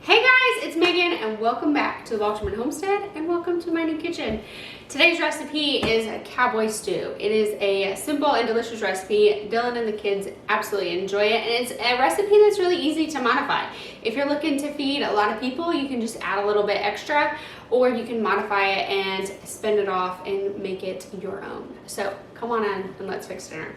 Hey guys, it's Megan and welcome back to the Wolterman Homestead and welcome to my new kitchen. Today's recipe is a cowboy stew. It is a simple and delicious recipe. Dylan and the kids absolutely enjoy it, and it's a recipe that's really easy to modify. If you're looking to feed a lot of people, you can just add a little bit extra, or you can modify it and spin it off and make it your own. So come on in and let's fix dinner.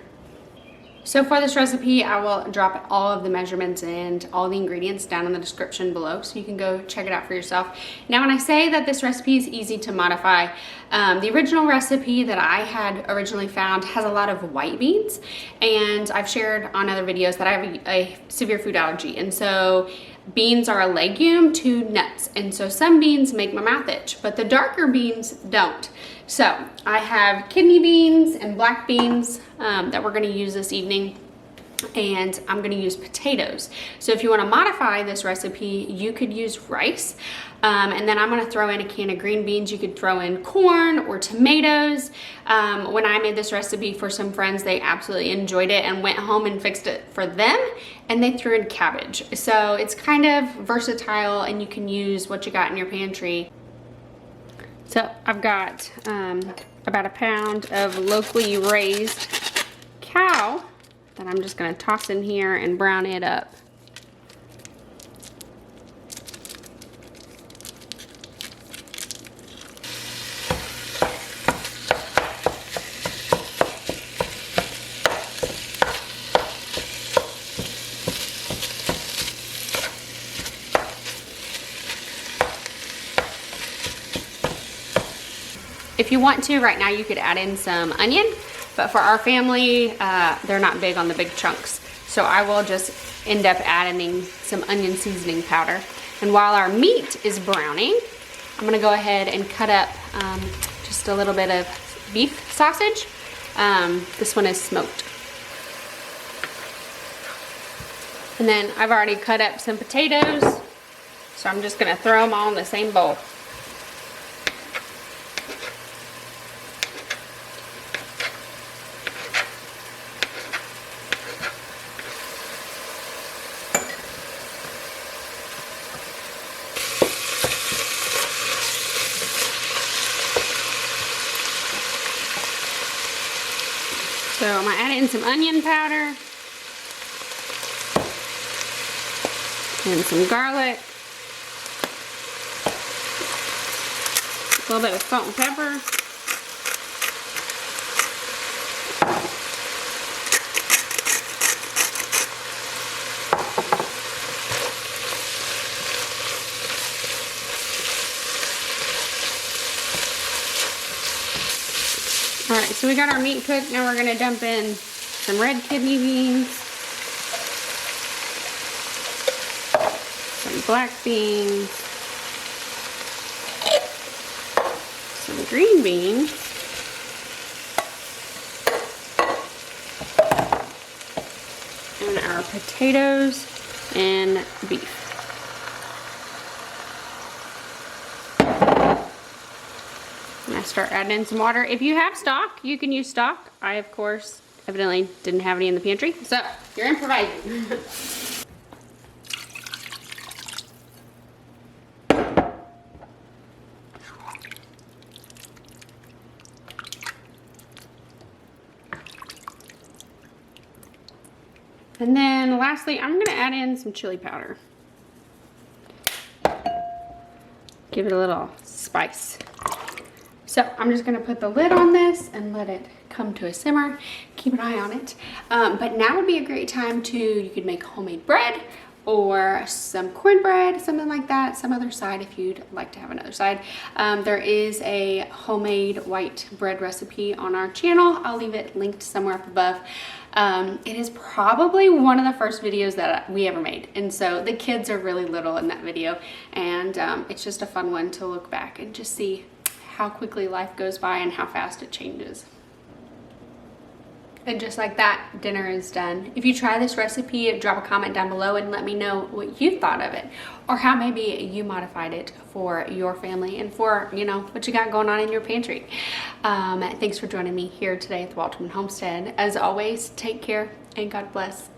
So for this recipe, I will drop all of the measurements and all the ingredients down in the description below so you can go check it out for yourself. Now, when I say that this recipe is easy to modify, the original recipe that I had originally found has a lot of white beans, and I've shared on other videos that I have a severe food allergy, and so beans are a legume to nuts, and so some beans make my mouth itch, but the darker beans don't. So I have kidney beans and black beans that we're gonna use this evening, and I'm gonna use potatoes. So if you wanna modify this recipe, you could use rice, and then I'm gonna throw in a can of green beans. You could throw in corn or tomatoes. When I made this recipe for some friends, they absolutely enjoyed it and went home and fixed it for them, and they threw in cabbage. So it's kind of versatile, and you can use what you got in your pantry. So I've got about a pound of locally raised cow that I'm just gonna toss in here and brown it up. If you want to, right now you could add in some onion, but for our family, they're not big on the big chunks. So I will just end up adding some onion seasoning powder. And while our meat is browning, I'm gonna go ahead and cut up just a little bit of beef sausage. This one is smoked. And then I've already cut up some potatoes, so I'm just gonna throw them all in the same bowl. So I'm gonna add in some onion powder and some garlic, a little bit of salt and pepper, all right, so we got our meat cooked. Now we're gonna dump in some red kidney beans, some black beans, some green beans, and our potatoes and beef. I start adding in some water. If you have stock, you can use stock. I, of course, evidently didn't have any in the pantry, so you're improvising. And then lastly, I'm gonna add in some chili powder. Give it a little spice. So I'm just gonna put the lid on this and let it come to a simmer. Keep an eye on it. But now would be a great time you could make homemade bread or some cornbread, something like that, some other side if you'd like to have another side. There is a homemade white bread recipe on our channel. I'll leave it linked somewhere up above. It is probably one of the first videos that we ever made, and so the kids are really little in that video, and it's just a fun one to look back and just see how quickly life goes by and how fast it changes. And just like that, dinner is done. If you try this recipe, drop a comment down below and let me know what you thought of it, or how maybe you modified it for your family and for, you know, what you got going on in your pantry. Thanks for joining me here today at the Wolterman Homestead. As always, take care and God bless.